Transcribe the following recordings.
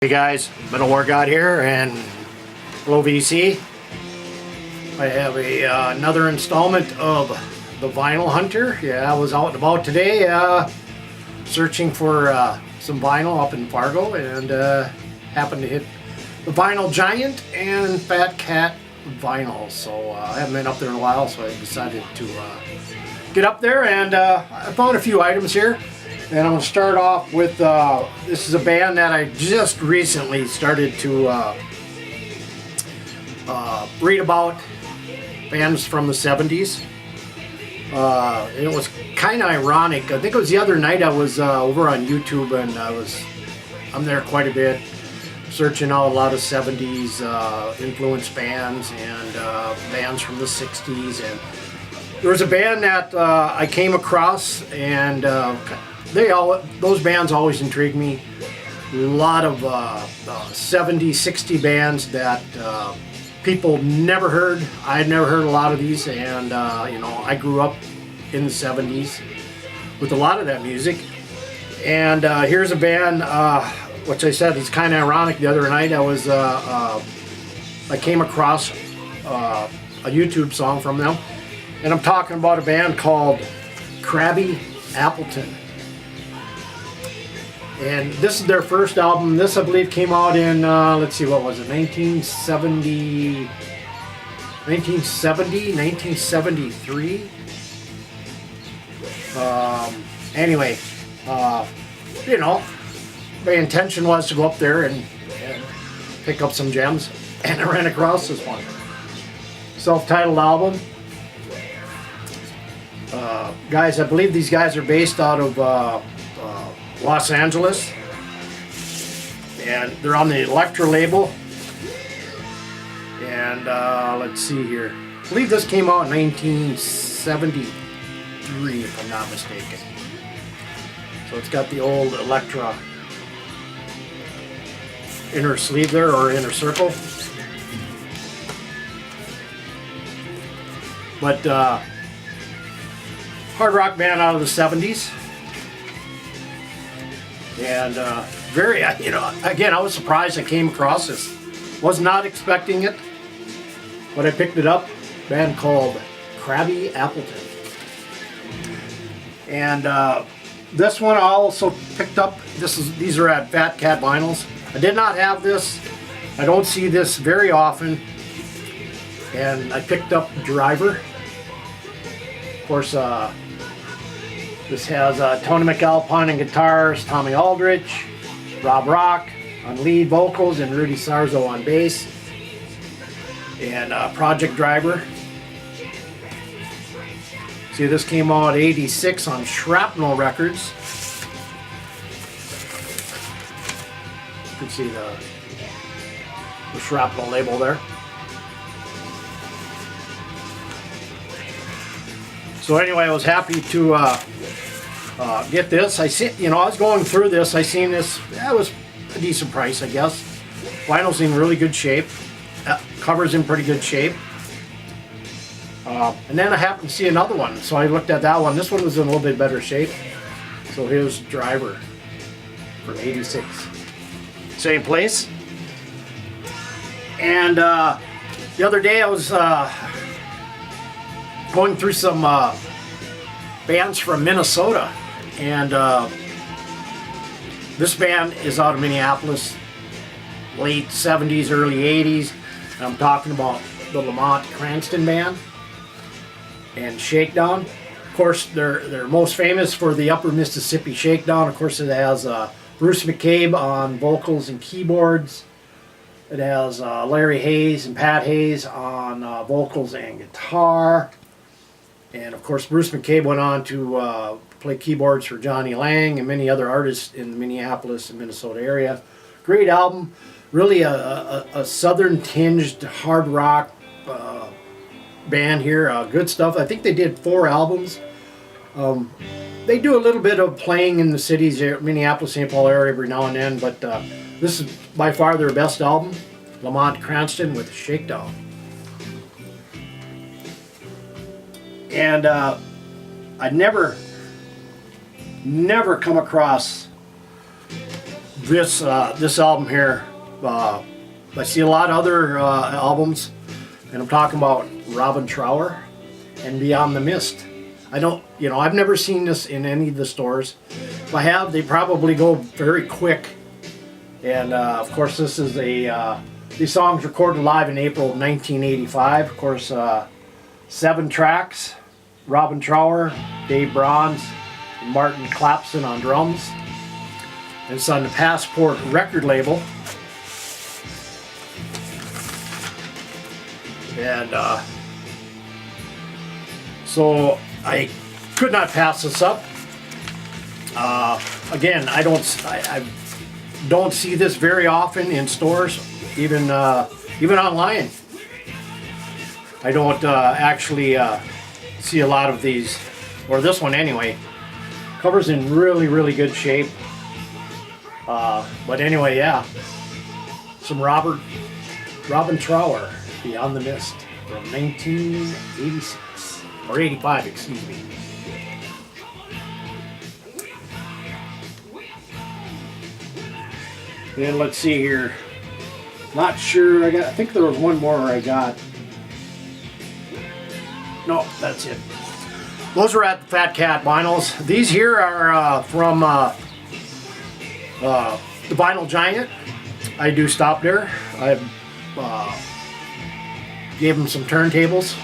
Hey guys, Metal War God here, and hello VC. I have another installment of the Vinyl Hunter. Yeah, I was out and about today searching for some vinyl up in Fargo, and happened to hit the Vinyl Giant and Fat Cat vinyl. So I haven't been up there in a while, so I decided to get up there, and I found a few items here. And I'm going to start off with, this is a band that I just recently started to read about, bands from the 70s. And it was kind of ironic. I think it was the other night I was over on YouTube, and I'm there quite a bit, searching out a lot of 70s influenced bands and bands from the 60s. And there was a band that I came across, and those bands always intrigued me. A lot of 70s, 60 bands that people never heard. I had never heard a lot of these, and you know, I grew up in the 70s with a lot of that music. And here's a band, which I said is kind of ironic. The other night I came across a YouTube song from them, and I'm talking about a band called Crabby Appleton. And this is their first album. This, I believe, came out in, let's see, what was it, 1973? Anyway, you know, my intention was to go up there and pick up some gems, and I ran across this one. Self-titled album. Guys, I believe these guys are based out of Los Angeles, and they're on the Elektra label. And let's see here, I believe this came out in 1973 if I'm not mistaken. So it's got the old Elektra inner sleeve there, or inner circle. But hard rock band out of the 70s. And very, you know, again, I was surprised I came across this. Was not expecting it, but I picked it up. Band called Crabby Appleton. And this one I also picked up. These are at Fat Cat Vinyls. I did not have this. I don't see this very often. And I picked up Driver. Of course, this has Tony McAlpine on guitars, Tommy Aldrich, Rob Rock on lead vocals, and Rudy Sarzo on bass. And Project Driver. See, this came out '86 on Shrapnel Records. You can see the Shrapnel label there. So anyway, I was happy to get this. I was going through this. I seen this. That was a decent price, I guess. Vinyl's in really good shape. Cover's in pretty good shape. And then I happened to see another one, so I looked at that one. This one was in a little bit better shape. So here's Driver from '86. Same place. And the other day I was going through some bands from Minnesota, and this band is out of Minneapolis, late 70s, early 80s. And I'm talking about the Lamont Cranston band and Shakedown. Of course, they're most famous for the Upper Mississippi Shakedown. Of course, it has Bruce McCabe on vocals and keyboards. It has Larry Hayes and Pat Hayes on vocals and guitar. And of course, Bruce McCabe went on to play keyboards for Johnny Lang and many other artists in the Minneapolis and Minnesota area. Great album, really a southern tinged hard rock band here. Good stuff. I think they did 4 albums. They do a little bit of playing in the cities, Minneapolis, St. Paul area every now and then, but this is by far their best album, Lamont Cranston with Shakedown. And I'd never come across this album here, I see a lot of other albums, and I'm talking about Robin Trower and Beyond the Mist. I don't, I've never seen this in any of the stores. If I have, they probably go very quick. And of course, this is these songs recorded live in April of 1985. Of course, 7 tracks. Robin Trower, Dave Bronze, and Martin Clapson on drums. And it's on the Passport record label. And so I could not pass this up. Again, I don't see this very often in stores, even online. I don't actually see a lot of these, or this one anyway. Cover's in really good shape. But anyway, yeah, some Robin Trower, Beyond the Mist, from 1986 or 85, excuse me. And let's see here. Not sure. I think there was one more I got. No, that's it. Those are at Fat Cat Vinyls. These here are from the Vinyl Giant. I do stop there. I gave them some turntables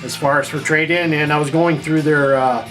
as far as for trade-in, and I was going through their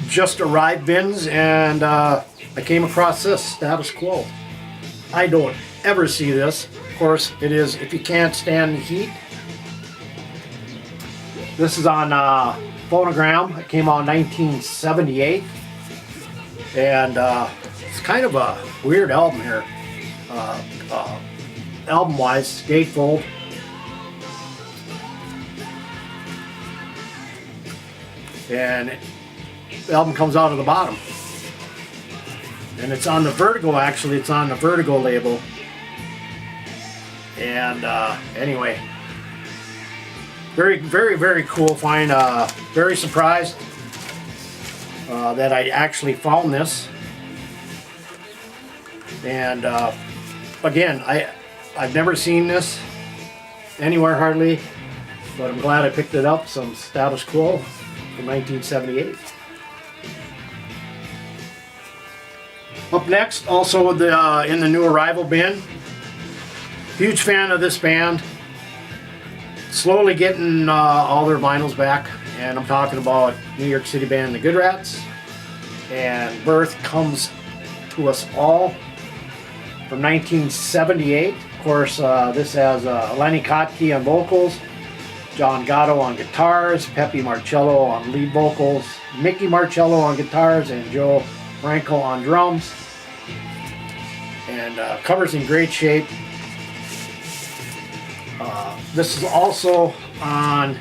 just arrived bins, and I came across this Status Quo. I don't ever see this. Of course, it is If You Can't Stand the Heat. This is on Phonogram. It came out in 1978, and it's kind of a weird album here. Album-wise, gatefold. And the album comes out of the bottom. And it's on the Vertigo, actually. It's on the Vertigo label. And anyway, very cool find. Very surprised that I actually found this. And again, I've never seen this anywhere hardly, but I'm glad I picked it up. Some Status Quo from 1978. Up next, also in the new arrival bin. Huge fan of this band. Slowly getting all their vinyls back, and I'm talking about New York City band The Good Rats and Birth Comes to Us All from 1978. Of course, this has Lenny Kotke on vocals, John Gatto on guitars, Pepe Marcello on lead vocals, Mickey Marcello on guitars, and Joe Franco on drums. And cover's in great shape. This is also on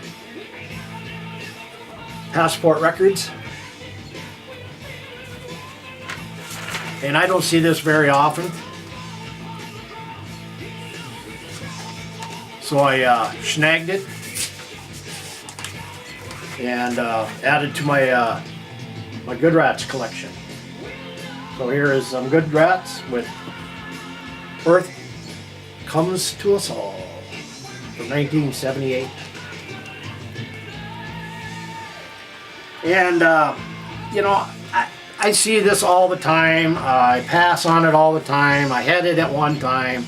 Passport Records. And I don't see this very often. So I snagged it and added to my my Good Rats collection. So here is some Good Rats with Earth Comes to Us All from 1978. And I see this all the time. I pass on it all the time. I had it at one time.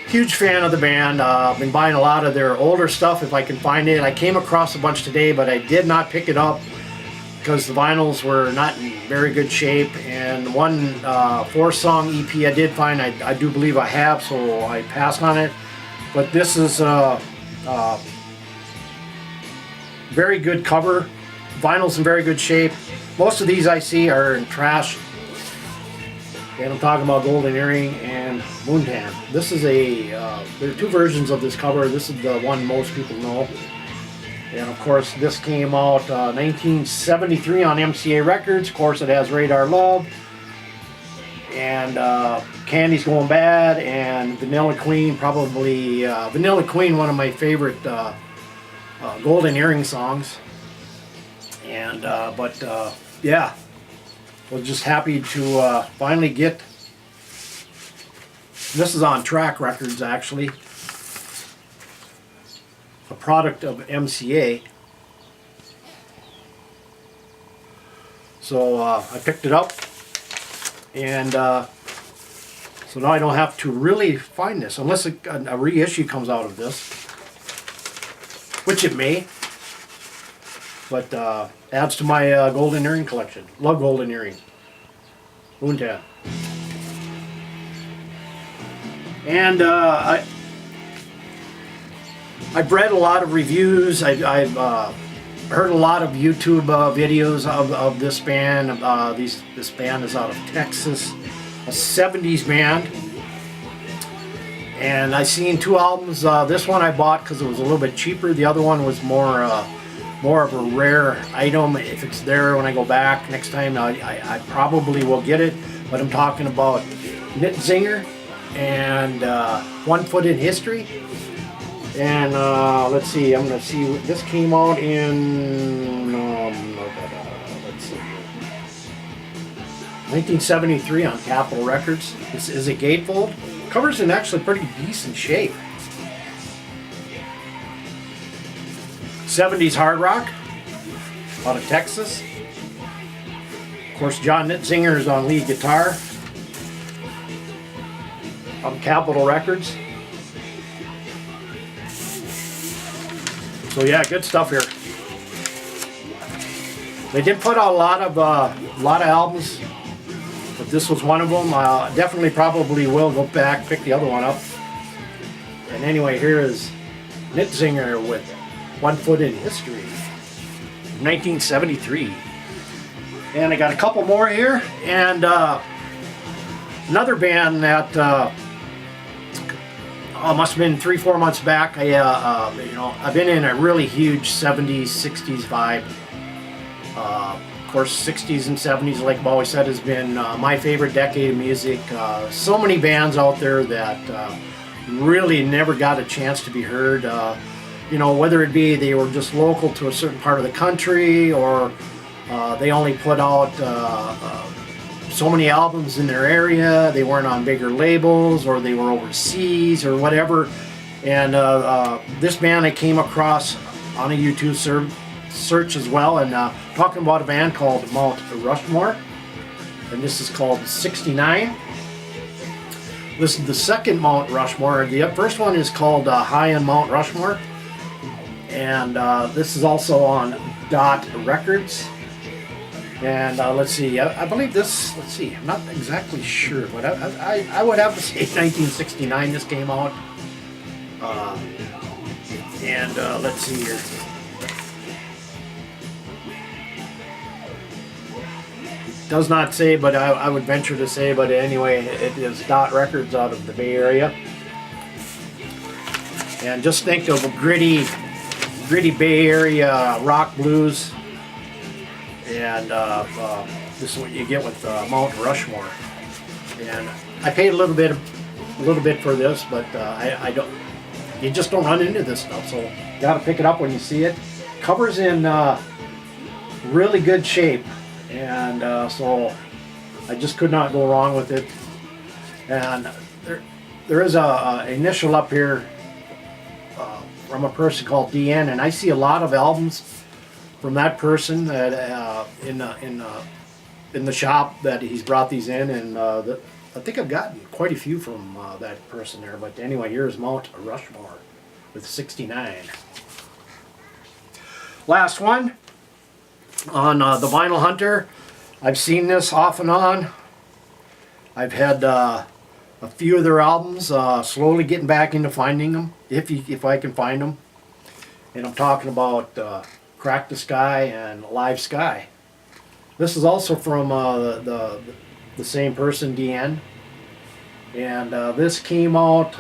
Huge fan of the band. I've been buying a lot of their older stuff if I can find it. I came across a bunch today, but I did not pick it up because the vinyls were not in very good shape. And one 4-song EP I did find, I do believe I have, so I passed on it. But this is very good cover. Vinyl's in very good shape. Most of these I see are in trash. And I'm talking about Golden Earring and Moontan. This is there are 2 versions of this cover. This is the one most people know. And of course, this came out 1973 on MCA Records. Of course, it has Radar Love and Candy's Going Bad and Vanilla Queen. Probably Vanilla Queen, one of my favorite Golden Earring songs. And yeah, was just happy to finally get. This is on Track Records, actually, a product of MCA. So I picked it up, and so now I don't have to really find this unless a reissue comes out of this, which it may. But adds to my golden earring collection. Love golden earring. Moontan. And I've read a lot of reviews. I've heard a lot of YouTube videos of this band. This band is out of Texas, a 70s band. And I seen two albums. This one I bought because it was a little bit cheaper. The other one was more of a rare item. If it's there when I go back next time, I probably will get it. But I'm talking about Zinger and 1 Foot in History. And let's see, I'm going to see, this came out in, let's see, 1973 on Capitol Records. This is a gatefold. Cover's in actually pretty decent shape. 70s hard rock out of Texas. Of course, John Nitzinger is on lead guitar on Capitol Records. So yeah, good stuff here. They did put out a lot of albums, but this was one of them. Definitely, probably will go back, pick the other one up. And anyway, here is Nitzinger with 1 Foot in History, 1973. And I got a couple more here, and another band that must have been 3-4 months back. I've been in a really huge 70s, 60s vibe. Of course, 60s and 70s, like I've always said, has been my favorite decade of music. So many bands out there that really never got a chance to be heard. Whether it be they were just local to a certain part of the country, or they only put out so many albums in their area, they weren't on bigger labels, or they were overseas, or whatever. And this band I came across on a YouTube search as well, and talking about a band called Lamont Rushmore, and this is called 69. This is the second Mount Rushmore. The first one is called High on Mount Rushmore, and this is also on Dot Records. And let's see, I believe this, let's see, I'm not exactly sure, but I would have to say 1969 this came out. Let's see here. Does not say, but I would venture to say, but anyway, it is Dot Records out of the Bay Area. And just think of a gritty Bay Area rock blues. And this is what you get with Mount Rushmore. And I paid a little bit for this, but you just don't run into this stuff. So you gotta pick it up when you see it. Cover's in really good shape, and so I just could not go wrong with it. And there is a initial up here from a person called DN, and I see a lot of albums from that person that in the shop that he's brought these in, and I think I've gotten quite a few from that person there. But anyway, here's Mount Rushmore with 69. Last one on the Vinyl Hunter. I've seen this off and on. I've had a few of their albums. Slowly getting back into finding them, if I can find them. And I'm talking about Crack the Sky and Live Sky. This is also from the same person, Deanne. And this came out,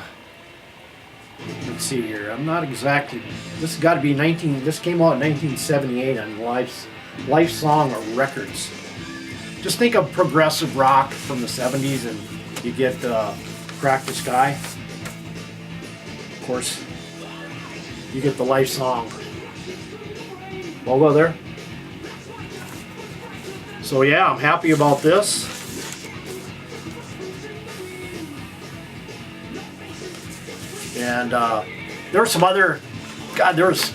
let's see here, I'm not exactly, this has got to be this came out in 1978 on Life Song Records. Just think of progressive rock from the 70s, and you get Crack the Sky. Of course, you get the Life Song logo there. So yeah, I'm happy about this. And there's some other, God, there's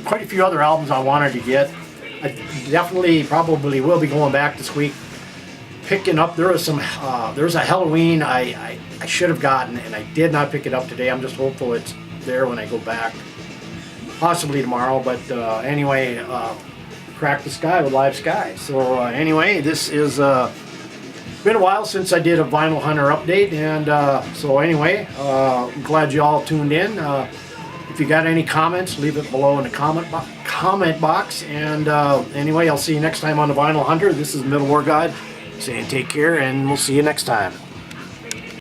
quite a few other albums I wanted to get. I definitely probably will be going back this week, picking up. There was some, there's a Halloween I should have gotten, and I did not pick it up today. I'm just hopeful it's there when I go back, possibly tomorrow. But anyway, Crack the Sky with Live Sky. So anyway, this is been a while since I did a Vinyl Hunter update, and so anyway, I'm glad you all tuned in. If you got any comments, leave it below in the comment box. And anyway, I'll see you next time on the Vinyl Hunter. This is Middle War God saying take care, and we'll see you next time.